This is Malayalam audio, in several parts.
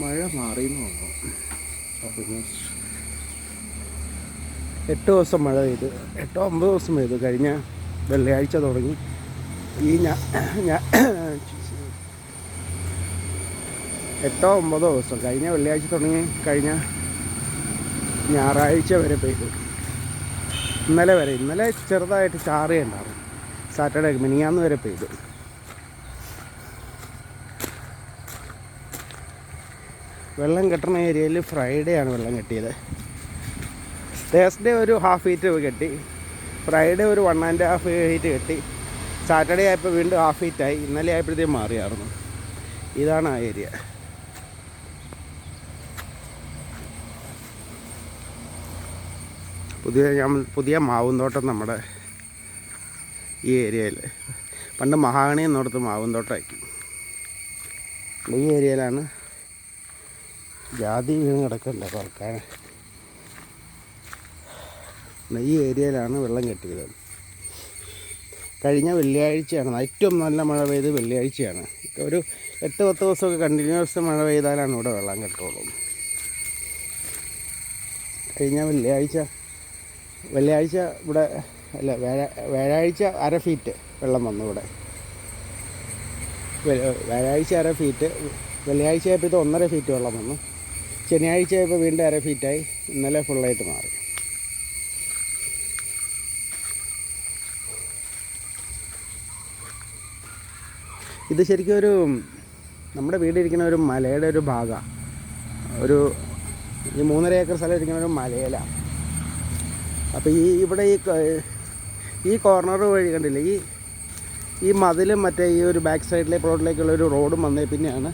മഴ മാറിയെന്ന് തോന്നുന്നു. പിന്നെ 8 ദിവസം മഴ പെയ്തു, 8-9 ദിവസം പെയ്തു. കഴിഞ്ഞ വെള്ളിയാഴ്ച തുടങ്ങി ഈ 8-9 ദിവസം കഴിഞ്ഞ വെള്ളിയാഴ്ച തുടങ്ങി കഴിഞ്ഞ ഞായറാഴ്ച വരെ പെയ്തു. ഇന്നലെ ചെറുതായിട്ട് ചാറിയുണ്ടായിരുന്നു. സാറ്റർഡേ മിനിയാന്ന് വരെ പെയ്തു. വെള്ളം കെട്ടുന്ന ഏരിയയിൽ ഫ്രൈഡേ ആണ് വെള്ളം കെട്ടിയത്. തേഴ്സ്ഡേ ഒരു 1/2 ഫീറ്റ് കെട്ടി, ഫ്രൈഡേ ഒരു 1.5 ഫീറ്റ് കെട്ടി, സാറ്റർഡേ ആയപ്പോൾ വീണ്ടും 1/2 ഫീറ്റായി. ഇന്നലെ ആയപ്പോഴത്തേക്കും മാറിയായിരുന്നു. ഇതാണ് ആ ഏരിയ. പുതിയ മാവുന്തോട്ടം നമ്മുടെ ഈ ഏരിയയിൽ. പണ്ട് മഹാഗണി എന്നിടത്ത് മാവുന്തോട്ടമാക്കി. ഈ ഏരിയയിലാണ് ജാതി വീണ് കിടക്കണ്ടേ പറക്കാൻ. ഈ ഏരിയയിലാണ് വെള്ളം കെട്ടിയത്. കഴിഞ്ഞ വെള്ളിയാഴ്ചയാണ് ഏറ്റവും നല്ല മഴ പെയ്ത്. വെള്ളിയാഴ്ചയാണ്. ഒരു 8-10 ദിവസമൊക്കെ കണ്ടിന്യൂസ് മഴ പെയ്താലാണ് ഇവിടെ വെള്ളം കെട്ടുള്ളൂ. കഴിഞ്ഞ വെള്ളിയാഴ്ച ഇവിടെ അല്ല വ്യാഴാഴ്ച 1/2 ഫീറ്റ് വെള്ളം വന്നു ഇവിടെ. വ്യാഴാഴ്ച 1/2 ഫീറ്റ്, വെള്ളിയാഴ്ച ആയപ്പോൾ ഇത് 1.5 ഫീറ്റ് വെള്ളം വന്നു. ശനിയാഴ്ച ആയപ്പോൾ വീണ്ടും 1/2 ഫീറ്റായി. ഇന്നലെ ഫുള്ളായിട്ട് മാറി. ഇത് ശരിക്കും ഒരു നമ്മുടെ വീടിരിക്കുന്ന ഒരു മലയുടെ ഒരു ഭാഗമാണ്. ഈ 3.5 ഏക്കർ സ്ഥലം ഇരിക്കുന്ന ഒരു മലയിലാണ്. അപ്പോൾ ഇവിടെ ഈ കോർണർ വഴി കണ്ടില്ലേ, ഈ മതിലും മറ്റേ ഈ ഒരു ബാക്ക് സൈഡിലെ പ്ലോട്ടിലേക്കുള്ളൊരു റോഡും വന്നേ പിന്നെയാണ്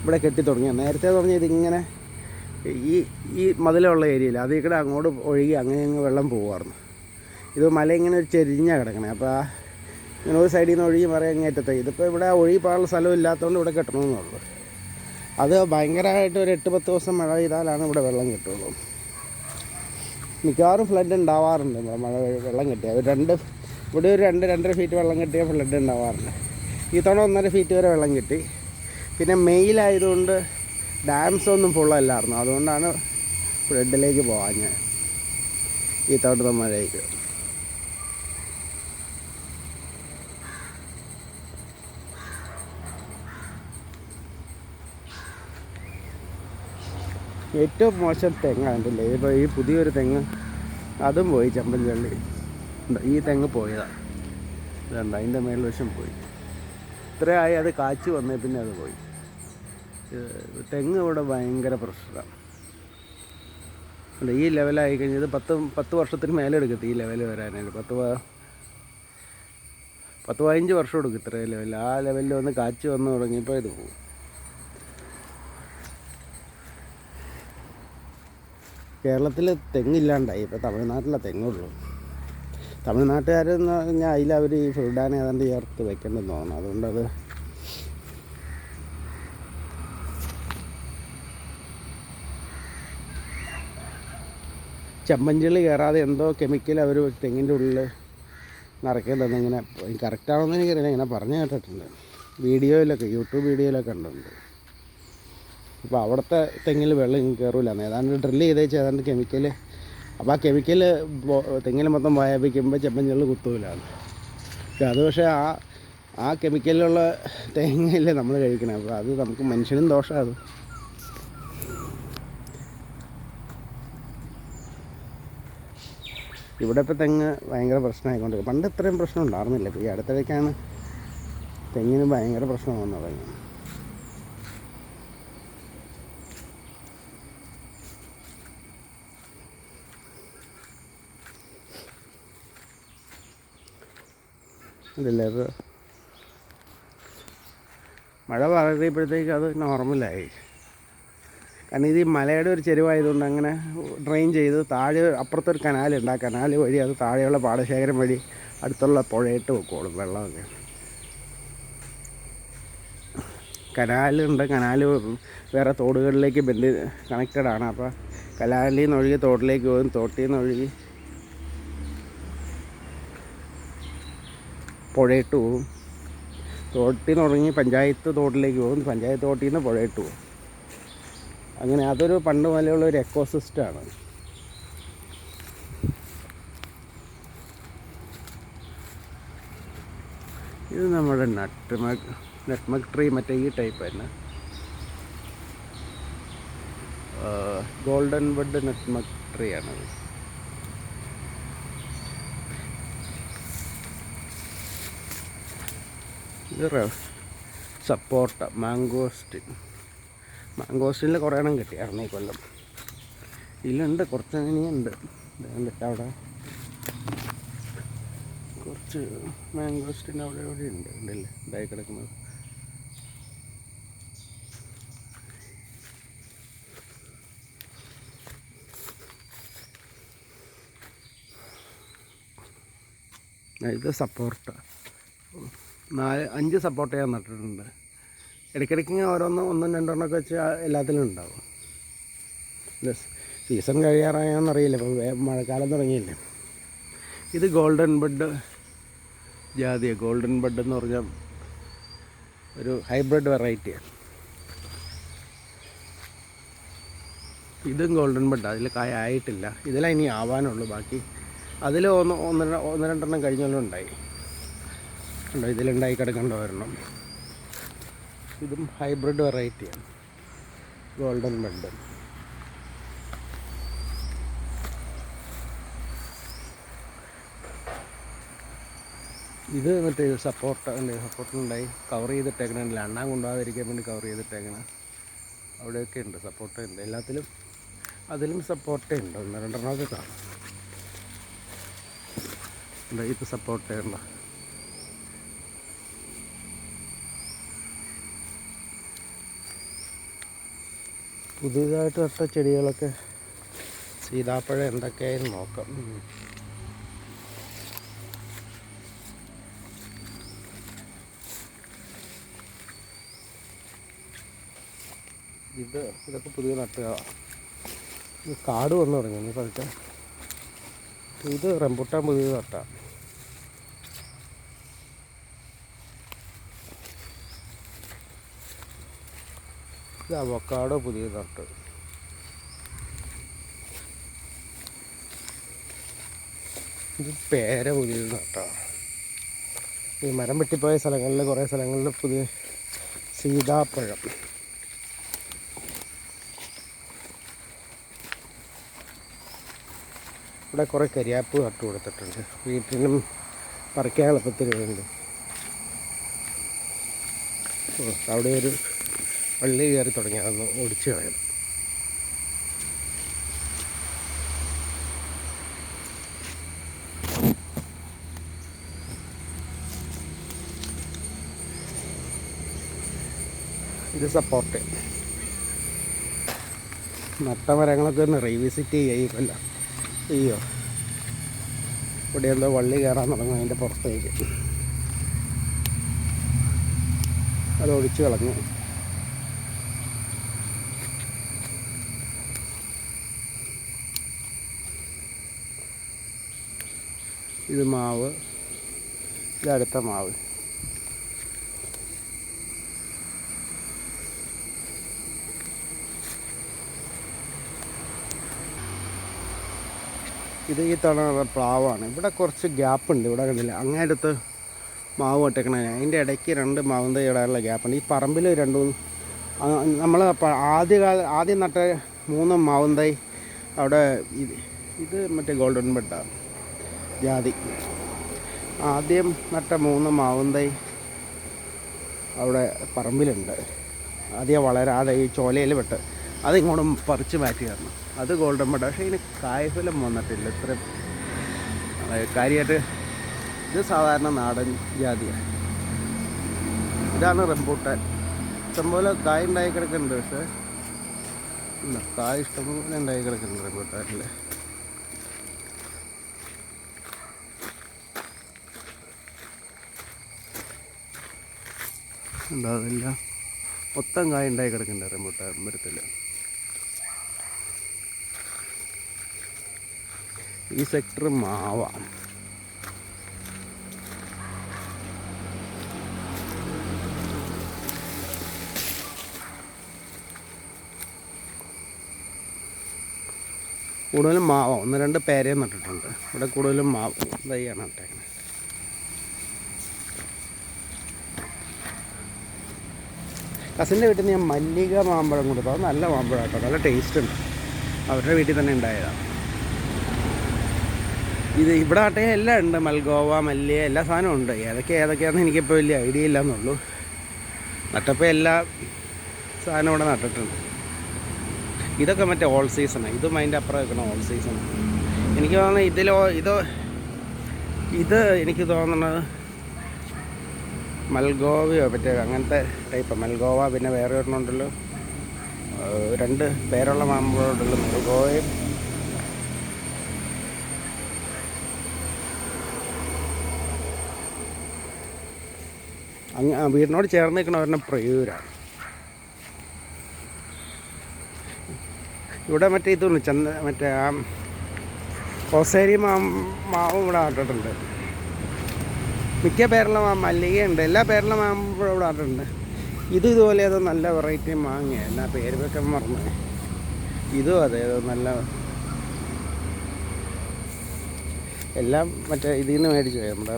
ഇവിടെ കെട്ടി തുടങ്ങിയത്. നേരത്തെ തുടങ്ങിയത് ഇങ്ങനെ ഈ മതിലുള്ള ഏരിയയിൽ അതിൽ കൂടെ അങ്ങോട്ട് ഒഴുകി അങ്ങനെ വെള്ളം പോകുമായിരുന്നു. ഇത് മല ഇങ്ങനെ ഒരു ചെരിഞ്ഞാണ് കിടക്കണേ. അപ്പോൾ ഇങ്ങനെ ഒരു സൈഡിൽ നിന്ന് ഒഴുകി മറ അങ്ങേറ്റത്തെ. ഇതിപ്പോൾ ഇവിടെ ഒഴുകി പോകാനുള്ള സ്ഥലം ഇല്ലാത്തതുകൊണ്ട് ഇവിടെ കെട്ടണമെന്നുള്ളൂ. അത് ഭയങ്കരമായിട്ട് ഒരു 8-10 ദിവസം മഴ പെയ്താലാണ് ഇവിടെ വെള്ളം കിട്ടുള്ളൂ. മിക്കവാറും ഫ്ലഡ് ഉണ്ടാവാറുണ്ട് വെള്ളം കെട്ടിയാൽ. ഇവിടെ ഒരു 2-2.5 ഫീറ്റ് വെള്ളം കെട്ടിയാൽ ഫ്ലഡ് ഉണ്ടാവാറുണ്ട്. ഈ തവണ 1.5 ഫീറ്റ് വരെ വെള്ളം കിട്ടി. പിന്നെ മെയിലായതുകൊണ്ട് ഡാംസ് ഒന്നും ഫുള്ളല്ലായിരുന്നു. അതുകൊണ്ടാണ് ഫ്ലഡിലേക്ക് പോകാൻ ഈ തവണത്തെ മഴയ്ക്ക്. ഏറ്റവും മോശം തെങ്ങാണ്ടില്ലേ ഇപ്പോൾ ഈ പുതിയൊരു തെങ്ങ്, അതും പോയി. ചമ്പൻചള്ളി ഈ തെങ്ങ് പോയതാണ്. ഇതുണ്ട്, അതിൻ്റെ മേൽവശം പോയി. ഇത്രയായി അത് കാച്ചു വന്നേ പിന്നെ അത് പോയി. തെങ്ങ് ഇവിടെ ഭയങ്കര പ്രശ്നമാണ്. അല്ല, ഈ ലെവലായി കഴിഞ്ഞാൽ ഇത് 10 വർഷത്തിന് മേലെ എടുക്കട്ടെ ഈ ലെവൽ വരാനായിട്ട്. 10-15 വർഷം എടുക്കും ഇത്രയും ലെവലിൽ. ആ ലെവലിൽ വന്ന് കാച്ചു വന്ന് തുടങ്ങിയപ്പോൾ ഇത് പോകും. കേരളത്തിൽ തെങ്ങില്ലാണ്ടായി. ഇപ്പോൾ തമിഴ്നാട്ടിലെ തെങ്ങുള്ളൂ. തമിഴ്നാട്ടുകാരെന്ന് പറഞ്ഞാൽ അതിലവർ ഈ ഫ്രൂഡാൻ ഏതാണ്ട് ചേർത്ത് വെക്കേണ്ടെന്ന് തോന്നുന്നു. അതുകൊണ്ടത് ചമ്മഞ്ചിളി കയറാതെ എന്തോ കെമിക്കൽ അവർ തെങ്ങിൻ്റെ ഉള്ളിൽ നിറയ്ക്കേണ്ടതെന്ന് ഇങ്ങനെ കറക്റ്റാണെന്ന് എനിക്കറിയില്ല, ഇങ്ങനെ പറഞ്ഞു കേട്ടിട്ടുണ്ട്. യൂട്യൂബ് വീഡിയോയിലൊക്കെ കണ്ടിട്ടുണ്ട്. അപ്പോൾ അവിടുത്തെ തെങ്ങിൽ വെള്ളം കയറില്ല, ഏതാണ്ട് ഡ്രില്ല് ചെയ്തേച്ച് ഏതാണ്ട് കെമിക്കൽ. അപ്പോൾ ആ കെമിക്കൽ തെങ്ങിൽ മൊത്തം വ്യാപിക്കുമ്പോൾ ചെമ്പഞ്ചള്ളി കുത്തൂലാണ്. അത് പക്ഷേ ആ കെമിക്കലിലുള്ള തേങ്ങയല്ലേ നമ്മൾ കഴിക്കണേ. അപ്പോൾ അത് നമുക്ക് മനുഷ്യനും ദോഷമാണ്. അത് ഇവിടെ ഇപ്പോൾ തെങ്ങ് ഭയങ്കര പ്രശ്നമായിക്കൊണ്ടിരിക്കും. പണ്ട് ഇത്രയും പ്രശ്നം ഉണ്ടായിരുന്നില്ല. ഇപ്പോൾ ഈ അടുത്തിടയ്ക്കാണ് തെങ്ങിന് ഭയങ്കര പ്രശ്നം വന്നു തുടങ്ങി. ഇതില്ല, മഴ പറയുമ്പോഴത്തേക്ക് അത് നോർമലായി. കാരണം ഇത് ഈ മലയുടെ ഒരു ചെരുവായതുകൊണ്ട് അങ്ങനെ ഡ്രെയിൻ ചെയ്ത് താഴെ അപ്പുറത്തൊരു കനാലുണ്ട്. ആ കനാൽ വഴി അത് താഴെയുള്ള പാടശേഖരം വഴി അടുത്തുള്ള പുഴയിട്ട് വെക്കോളും വെള്ളമൊക്കെ. കനാലുണ്ട്, കനാല് വേറെ തോടുകളിലേക്ക് കണക്റ്റഡാണ്. അപ്പോൾ കനാലിൽ നിന്ന് ഒഴുകി തോട്ടിലേക്ക് പോകും, തോട്ടിൽ നിന്ന് ഒഴുകി പുഴയിട്ട് പോകും, തോട്ടിൽ നിന്ന് തുടങ്ങി പഞ്ചായത്ത് തോട്ടിലേക്ക് പോകും, പഞ്ചായത്ത് തോട്ടിൽ നിന്ന് പുഴയിട്ട് പോകും. അങ്ങനെ അതൊരു പണ്ട് മുതലുള്ള ഒരു എക്കോസിസ്റ്റമാണ്. ഇത് നമ്മുടെ നട്ട്മഗ് ട്രീ, മറ്റേ ഈ ടൈപ്പ് തന്നെ, ഗോൾഡൻ ബഡ് നട്ട്മഗ് ട്രീ ആണത്. ഇത് സപ്പോർട്ട മാംഗോസ്റ്റിനിൽ കുറേ എണ്ണം കിട്ടിയായിരുന്നു ഈ കൊല്ലം. ഇതിലുണ്ട് കുറച്ച്, ഇനിയുണ്ട്. അവിടെ കുറച്ച് മാംഗോസ്റ്റിൻ അവിടെ എവിടെ ഉണ്ട്, ഉണ്ടല്ലേ ഇതായി കിടക്കുന്നത്. ഇത് സപ്പോർട്ട 4-5 സപ്പോർട്ട ഞാൻ നട്ടിട്ടുണ്ട്. ഇടയ്ക്കിടയ്ക്ക് ഒന്നും രണ്ടെണ്ണമൊക്കെ വെച്ച് എല്ലാത്തിലും ഉണ്ടാവും. സീസൺ കഴിയാറായെന്നറിയില്ല, ഇപ്പോൾ മഴക്കാലം തുടങ്ങിയില്ലേ. ഇത് ഗോൾഡൻ ബഡ് ജാതിയാണ്. ഗോൾഡൻ ബഡ് എന്ന് പറഞ്ഞാൽ ഒരു ഹൈബ്രിഡ് വെറൈറ്റിയാണ്. ഇതും ഗോൾഡൻ ബഡ്, അതിൽ കായ ആയിട്ടില്ല. ഇതിലാണ് ഇനി ആവാനുള്ളൂ. ബാക്കി അതിൽ ഒന്ന് രണ്ടെണ്ണം കഴിഞ്ഞാലും ഉണ്ടായി. ഉണ്ടോ, ഇതിലുണ്ടായി കിടക്കേണ്ട ഒരെണ്ണം. ഇതും ഹൈബ്രിഡ് വെറൈറ്റിയാണ്, ഗോൾഡൻ ബഡ്. ഇത് മറ്റേ സപ്പോർട്ടുണ്ടായി കവർ ചെയ്തിട്ടേക്കണില്ല, അണ്ണാൻ കൊണ്ടുപോകാതിരിക്കാൻ വേണ്ടി കവർ ചെയ്തിട്ടേക്കണം. അവിടെയൊക്കെ ഉണ്ട് സപ്പോർട്ട ഉണ്ട്, എല്ലാത്തിലും. അതിലും സപ്പോർട്ട ഉണ്ട്, 1-2 കാണും. ഇത് സപ്പോർട്ട ഉണ്ടോ. പുതിയതായിട്ട് നട്ട ചെടികളൊക്കെ സീതാപ്പഴം എന്തൊക്കെയായാലും നോക്കാം. ഇതൊക്കെ പുതിയ നട്ടുക. കാട് വന്നു തുടങ്ങി പതുക്കെ. ഇത് റംബുട്ടാൻ പുതിയ നട്ടാണ്. ഇത് അവക്കാഡോ പുതിയ നട്ട്. ഇത് പേര പുതിയ നട്ടാണ്. ഈ മരം വെട്ടിപ്പോയ സ്ഥലങ്ങളിൽ, കുറേ സ്ഥലങ്ങളിൽ പുതിയ സീതാപ്പഴം. ഇവിടെ കുറേ കരിയാപ്പ് നട്ടു കൊടുത്തിട്ടുണ്ട്, വീട്ടിലും പറിക്കാൻ എളുപ്പത്തിന് വേണ്ടി. അവിടെ ഒരു വള്ളി കയറി തുടങ്ങി, അതൊന്ന് ഒടിച്ച് കളയണം. ഇത് സപ്പോർട്ട്. നട്ട മരങ്ങളൊക്കെ ഒന്ന് റീവിസിറ്റ് ചെയ്യുകയില്ല. അയ്യോ, ഇവിടെ എന്തോ വള്ളി കയറാൻ തുടങ്ങും അതിൻ്റെ പുറത്തേക്ക്. അത് ഒടിച്ച് കളഞ്ഞു. ഇത് മാവ്, ഇത് അടുത്ത മാവ്. ഇത് ഈ തവണ പ്ലാവാണ്. ഇവിടെ കുറച്ച് ഗ്യാപ്പുണ്ട്, ഇവിടെ കണ്ടില്ല, അങ്ങേയടുത്ത് മാവ് വെട്ടേക്കണേ, അതിൻ്റെ ഇടയ്ക്ക് 2 മാവും തൈ ഇടാനുള്ള ഗ്യാപ്പുണ്ട്. ഈ പറമ്പിൽ 2 നമ്മൾ ആദ്യം നട്ട 3 മാവും തൈ അവിടെ. ഇത് മറ്റേ ഗോൾഡൻ ബെഡാണ്, ജാതി. ആദ്യം നട്ട 3 മാവും തൈ അവിടെ പറമ്പിലുണ്ട്. ആദ്യം വളരാതെ ഈ ചോലയിൽ വിട്ട് അതിങ്ങോട്ടും പറിച്ച് മാറ്റിയായിരുന്നു. അത് ഗോൾഡൻ ബഡ്. പക്ഷേ ഇതിന് കായ്ഫലം വന്നിട്ടില്ല ഇത്രയും കാര്യമായിട്ട്. ഇത് സാധാരണ നാടൻ ജാതിയാണ്. ഇതാണ് റംബൂട്ടാൻ. ഇഷ്ടംപോലെ കായ് ഉണ്ടായി കിടക്കുന്നുണ്ട്. പക്ഷേ കായ് ഇഷ്ടംപോലെ ഉണ്ടായി കിടക്കുന്നുണ്ട് റംബൂട്ടാനിൽ. ഉണ്ടാവില്ല, മൊത്തം കായ് ഉണ്ടായി കിടക്കുന്നുണ്ട് റംബൂട്ടാൻ മരത്തിൽ. ഈ സെക്ടർ മാവാണ്. കൂടുതലും മാവ് 1-2 പേരയും നട്ടിട്ടുണ്ട്. ഇവിടെ കൂടുതലും മാവ് തൈയാണ് നട്ടേക്കുന്നത്. കസിൻ്റെ വീട്ടിൽ നിന്ന് ഞാൻ മല്ലിക മാമ്പഴം കൊടുത്തു. അത് നല്ല മാമ്പഴം കേട്ടോ, നല്ല ടേസ്റ്റ് ഉണ്ട്. അവരുടെ വീട്ടിൽ തന്നെ ഉണ്ടായതാണ് ഇത്. ഇവിടെ ആട്ടെ എല്ലാം ഉണ്ട്, മൽഗോവ, മല്ലിക, എല്ലാ സാധനവും ഉണ്ട്. ഏതൊക്കെയാണെന്ന് എനിക്കിപ്പോൾ വലിയ ഐഡിയ ഇല്ലയെന്നുള്ളൂ. നട്ടപ്പോൾ എല്ലാ സാധനവും ഇവിടെ നട്ടിട്ടുണ്ട്. ഇതൊക്കെ മറ്റേ ഓൾ സീസണാണ്. ഇതും അതിൻ്റെ അപ്പുറം വെക്കണം ഓൾ സീസൺ. എനിക്ക് തോന്നുന്നത് ഇത് എനിക്ക് തോന്നുന്നത് മൽഗോവയോ മറ്റേ അങ്ങനത്തെ ടൈപ്പ് മൽഗോവ. പിന്നെ വേറെ ഒരെണ്ണമുണ്ടല്ലോ, 2 പേരുള്ള മാമ്പഴമുണ്ടല്ലോ, മൽഗോവയും വീടിനോട് ചേർന്ന് നിൽക്കണ ഒരെണ്ണം പ്രയൂരാണ്. ഇവിടെ മറ്റേ ഇതൊന്നും മറ്റേ ആ ഓസേരി മാവും ഇവിടെ നട്ടിട്ടുണ്ട്. മിക്ക പേരുള്ള മല്ലികയുണ്ട്, എല്ലാ പേരുള്ള മാമ്പഴം ഇവിടെ നട്ടിട്ടുണ്ട്. ഇതുപോലെ അത് നല്ല വെറൈറ്റി മാങ്ങയാണ്. എന്നാ പേര് വെക്കാൻ മറന്നു. ഇതും അതെ, നല്ല എല്ലാം മറ്റേ ഇതിൽ നിന്ന് മേടിച്ചു നമ്മുടെ